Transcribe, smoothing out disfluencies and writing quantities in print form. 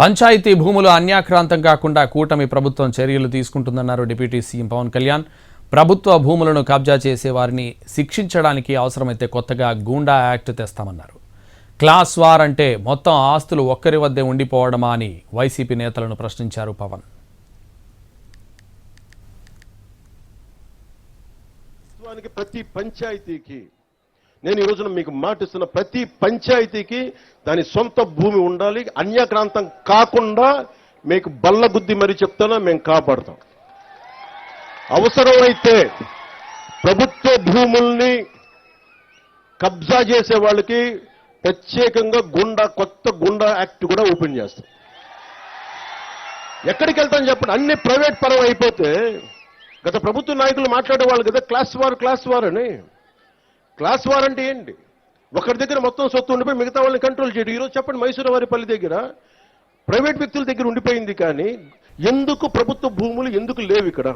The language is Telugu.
పంచాయతీ భూములు అన్యాక్రాంతం కాకుండా కూటమి ప్రభుత్వం చర్యలు తీసుకుంటుందన్నారు డిప్యూటీ సీఎం పవన్ కళ్యాణ్. ప్రభుత్వ భూములను కబ్జా చేసే వారిని శిక్షించడానికి అవసరమైతే కొత్తగా గూండా యాక్ట్ తెస్తామన్నారు. క్లాస్ వార్ అంటే మొత్తం ఆస్తులు ఒక్కరి వద్దే ఉండిపోవడమా అని వైసీపీ నేతలను ప్రశ్నించారు పవన్. ప్రతి పంచాయతీకి నేను ఈ రోజున మీకు మాటిస్తున్న, ప్రతి పంచాయతీకి దాని సొంత భూమి ఉండాలి. అన్యాక్రాంతం కాకుండా మీకు బల్లగుద్ది మరి చెప్తానా, మేము కాపాడుతాం. అవసరమైతే ప్రభుత్వ భూముల్ని కబ్జా చేసే వాళ్ళకి ప్రత్యేకంగా కొత్త గుండా యాక్ట్ కూడా ఓపెన్ చేస్తాం. ఎక్కడికి వెళ్తాం చెప్పండి? అన్ని ప్రైవేట్ పరం అయిపోతే గత ప్రభుత్వ నాయకులు మాట్లాడేవాళ్ళు కదా క్లాస్ వార్ అని. క్లాస్ వార్ అంటే ఏంటి? ఒకరి దగ్గర మొత్తం సొత్తు ఉండిపోయి మిగతా వాళ్ళని కంట్రోల్ చేయడం. ఈరోజు చెప్పండి, మైసూరువారిపల్లి దగ్గర ప్రైవేట్ వ్యక్తుల దగ్గర ఉండిపోయింది, కానీ ఎందుకు ప్రభుత్వ భూములు ఎందుకు లేవు ఇక్కడ?